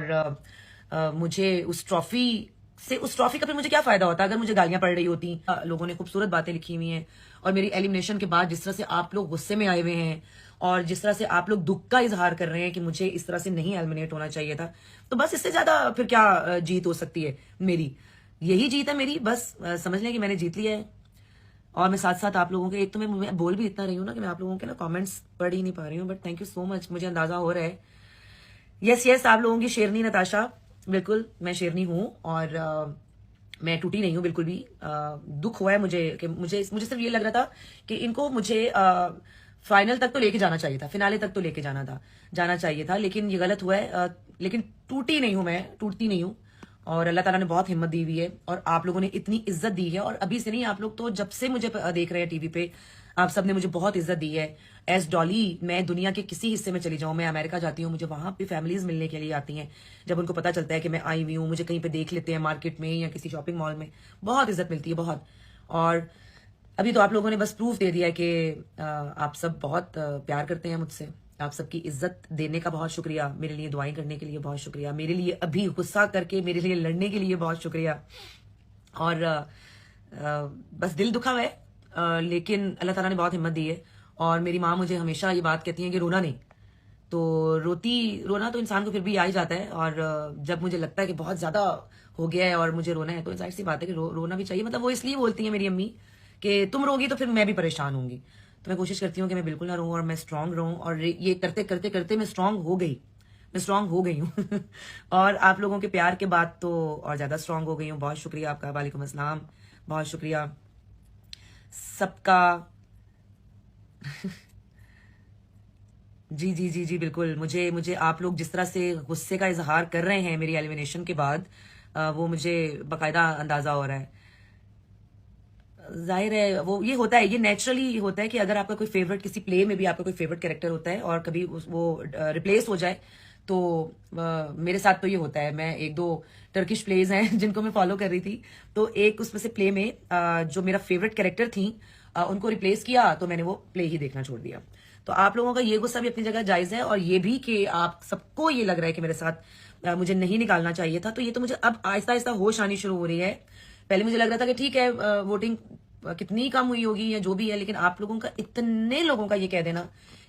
और मुझे उस ट्रॉफी का फिर मुझे क्या फायदा होता अगर मुझे गालियां पड़ रही होती। लोगों ने खूबसूरत बातें लिखी हुई हैं और मेरी एलिमिनेशन के बाद जिस तरह से आप लोग गुस्से में आए हुए हैं और जिस तरह से आप लोग दुख का इजहार कर रहे हैं कि मुझे इस तरह से नहीं एलिमिनेट होना चाहिए था, तो बस इससे ज्यादा फिर क्या जीत हो सकती है मेरी। यही जीत है मेरी, बस समझ लें कि मैंने जीत लिया है। और मैं साथ साथ आप लोगों के, एक तो मैं बोल भी इतना रही हूँ ना कि मैं आप लोगों के ना कमेंट्स पढ़ ही नहीं पा रही हूँ, but thank you so much, मुझे अंदाजा हो रहा है। यस आप लोगों की शेरनी नताशा, बिल्कुल मैं शेरनी हूँ और मैं टूटी नहीं हूँ बिल्कुल भी। दुख हुआ है मुझे कि मुझे सिर्फ ये लग रहा था कि इनको मुझे फाइनल तक तो लेके जाना चाहिए था, फिनाले तक तो लेके जाना चाहिए था, लेकिन ये गलत हुआ है। लेकिन टूटी नहीं हूं, मैं टूटती नहीं हूं और अल्लाह ताला ने बहुत हिम्मत दी हुई है और आप लोगों ने इतनी इज्जत दी है। और अभी से नहीं, आप लोग तो जब से मुझे देख रहे हैं टीवी पे, आप सब ने मुझे बहुत इज्जत दी है। एस डॉली, मैं दुनिया के किसी हिस्से में चली जाऊं, मैं अमेरिका जाती हूँ, मुझे वहां पे फैमिलीज मिलने के लिए आती हैं। जब उनको पता चलता है कि मैं आई हुई हूँ, मुझे कहीं पे देख लेते हैं मार्केट में या किसी शॉपिंग मॉल में, बहुत इज्जत मिलती है, बहुत। और अभी तो आप लोगों ने बस प्रूफ दे दिया है कि आप सब बहुत प्यार करते हैं मुझसे। आप सबकी इज्जत देने का बहुत शुक्रिया, मेरे लिए दुआएं करने के लिए बहुत शुक्रिया, मेरे लिए अभी गुस्सा करके मेरे लिए लड़ने के लिए बहुत शुक्रिया। और बस दिल दुखा हुआ है, लेकिन अल्लाह ताला ने बहुत हिम्मत दी है। और मेरी माँ मुझे हमेशा ये बात कहती है कि रोना नहीं। तो रोना तो इंसान को फिर भी आ ही जाता है, और जब मुझे लगता है कि बहुत ज्यादा हो गया है और मुझे रोना है, तो जाहिर सी बात है कि रोना भी चाहिए। मतलब वो इसलिए बोलती है मेरी अम्मी कि तुम रोगी तो फिर मैं भी परेशान होंगी। तो मैं कोशिश करती हूँ कि मैं बिल्कुल ना रहूं और मैं स्ट्रांग रहूं, और ये करते करते करते मैं स्ट्रांग हो गई हूँ और आप लोगों के प्यार के बाद तो और ज्यादा स्ट्रांग हो गई हूँ। बहुत शुक्रिया आपका, वालेकुम अस्सलाम, बहुत शुक्रिया सबका जी बिल्कुल। मुझे आप लोग जिस तरह से गुस्से का इजहार कर रहे हैं मेरी एलिमिनेशन के बाद, वो मुझे बकायदा अंदाजा हो रहा है। जाहिर है वो ये होता है, ये नेचुरली होता है कि अगर आपका कोई फेवरेट, किसी प्ले में भी आपका कोई फेवरेट कैरेक्टर होता है और कभी वो रिप्लेस हो जाए, तो मेरे साथ तो ये होता है। मैं एक दो टर्किश प्लेज हैं जिनको मैं फॉलो कर रही थी, तो एक उसमें से प्ले में जो मेरा फेवरेट कैरेक्टर थी, उनको रिप्लेस किया तो मैंने वो प्ले ही देखना छोड़ दिया। तो आप लोगों का ये गुस्सा भी अपनी जगह जायज है, और ये भी कि आप सबको ये लग रहा है कि मेरे साथ मुझे नहीं निकालना चाहिए था। तो ये तो मुझे अब आहिस्ता आहिस्ता होश आनी शुरू हो रही है। पहले मुझे लग रहा था कि ठीक है, वोटिंग कितनी कम हुई होगी या जो भी है, लेकिन आप लोगों का, इतने लोगों का ये कह देना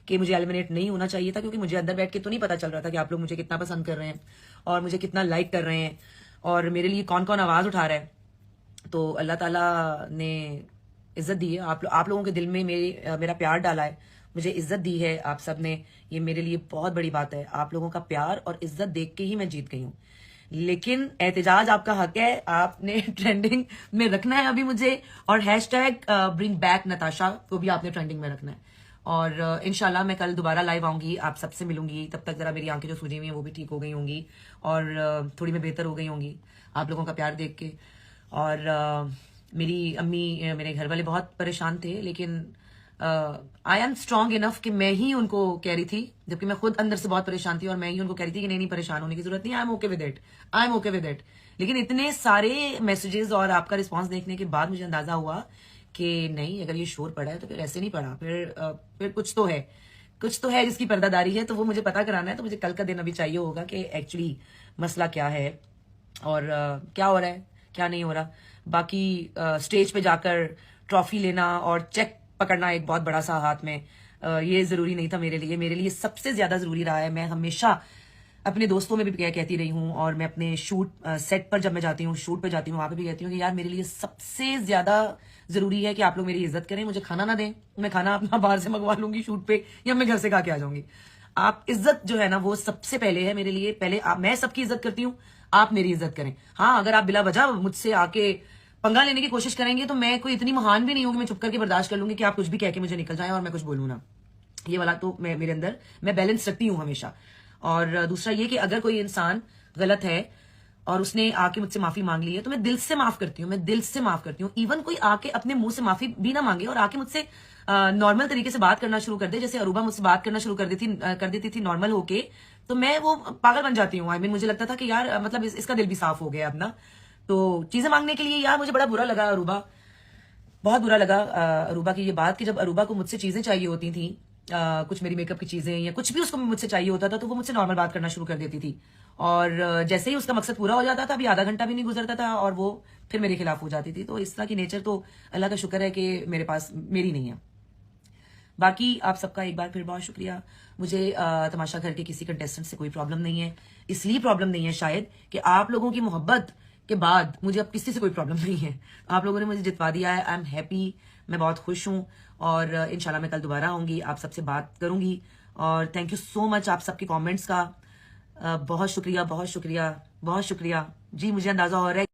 कि मुझे एलिमिनेट नहीं होना चाहिए था, क्योंकि मुझे अंदर बैठ के तो नहीं पता चल रहा था कि आप लोग मुझे कितना पसंद कर रहे हैं और मुझे कितना लाइक कर रहे हैं और मेरे लिए कौन कौन आवाज उठा रहा है। तो अल्लाह ताला ने इज्जत दी है, आप लोगों के दिल में मेरा प्यार डाला है, मुझे इज्जत दी है आप सब ने। ये मेरे लिए बहुत बड़ी बात है। आप लोगों का प्यार और इज्जत देख के ही मैं जीत गई हूँ। लेकिन एहतजाज आपका हक है, आपने ट्रेंडिंग में रखना है अभी मुझे, और हैशटैग ब्रिंग बैक नताशा को भी आपने ट्रेंडिंग में रखना है। और इंशाल्लाह मैं कल दोबारा लाइव आऊंगी, आप सबसे मिलूंगी। तब तक जरा मेरी आंखें जो सूजी हुई हैं वो भी ठीक हो गई होंगी और थोड़ी मैं बेहतर हो गई होंगी आप लोगों का प्यार देख के। और मेरी अम्मी, मेरे घर वाले बहुत परेशान थे, लेकिन आई एम स्ट्रांग इनफ कि मैं ही उनको कह रही थी, जबकि मैं खुद अंदर से बहुत परेशान थी, और मैं ही उनको कह रही थी कि नहीं परेशान होने की जरूरत नहीं, I am okay with it. लेकिन इतने सारे मैसेजेस और आपका रिस्पांस देखने के बाद मुझे अंदाजा हुआ कि नहीं, अगर ये शोर पड़ा है तो फिर ऐसे नहीं पड़ा, फिर कुछ तो है जिसकी पर्दादारी है। तो वो मुझे पता कराना है, तो मुझे कल का दिन अभी चाहिए होगा कि एक्चुअली मसला क्या है और क्या हो रहा है, क्या नहीं हो रहा। बाकी स्टेज पे जाकर ट्रॉफी लेना और चेक पकड़ना एक बहुत बड़ा सा हाथ में, ये जरूरी नहीं था मेरे लिए सबसे ज्यादा जरूरी रहा है। मैं हमेशा अपने दोस्तों में भी कहती रही हूँ, और मैं अपने शूट सेट पर जब मैं जाती हूँ, शूट पे जाती हूँ, वहां पे भी कहती हूँ कि यार मेरे लिए सबसे ज्यादा जरूरी है कि आप लोग मेरी इज्जत करें। मुझे खाना ना दें, मैं खाना अपना बाहर से मंगवा लूंगी शूट पे, या मैं घर से खा के आ जाऊंगी। आप इज्जत जो है ना, वो सबसे पहले है मेरे लिए। पहले मैं सबकी इज्जत करती हूँ, आप मेरी इज्जत करें। हाँ, अगर आप बिला वजह मुझसे आके पंगा लेने की कोशिश करेंगे तो मैं कोई इतनी महान भी नहीं हूं कि मैं चुप करके बर्दाश्त कर लूंगी कि आप कुछ भी कह के मुझे निकल जाए और मैं कुछ बोलूं ना। ये वाला तो मेरे अंदर मैं बैलेंस रखती हूँ हमेशा। और दूसरा ये कि अगर कोई इंसान गलत है और उसने आके मुझसे माफी मांग ली है, तो मैं दिल से माफ करती हूँ, इवन कोई आके अपने मुंह से माफी भी ना मांगे और आके मुझसे नॉर्मल तरीके से बात करना शुरू कर दे, जैसे अरूबा मुझसे बात करना शुरू कर देती थी नॉर्मल होके, तो मैं वो पागल बन जाती हूँ। मुझे लगता था कि यार मतलब इसका दिल भी साफ हो गया अब ना। तो चीजें मांगने के लिए यार मुझे बड़ा बुरा लगा, बहुत बुरा लगा अरूबा की ये बात, कि जब अरूबा को मुझसे चीजें चाहिए होती थी, कुछ मेरी मेकअप की चीजें या कुछ भी उसको मुझसे चाहिए होता था, तो वो मुझसे नॉर्मल बात करना शुरू कर देती थी। और जैसे ही उसका मकसद पूरा हो जाता था, अभी आधा घंटा भी नहीं गुजरता था और वो फिर मेरे खिलाफ हो जाती थी। तो इस तरह की नेचर तो अल्लाह का शुक्र है कि मेरे पास मेरी नहीं है। बाकी आप सबका एक बार फिर बहुत शुक्रिया। मुझे तमाशा घर के किसी कंटेस्टेंट से कोई प्रॉब्लम नहीं है, इसलिए प्रॉब्लम नहीं है शायद कि आप लोगों की मोहब्बत के बाद मुझे अब किसी से कोई प्रॉब्लम नहीं है। आप लोगों ने मुझे जितवा दिया है, आई एम हैप्पी, मैं बहुत खुश हूं और इंशाल्लाह मैं कल दोबारा आऊंगी, आप सबसे बात करूंगी। और थैंक यू सो मच आप सबके कमेंट्स का, बहुत शुक्रिया बहुत शुक्रिया बहुत शुक्रिया जी। मुझे अंदाजा हो रहा है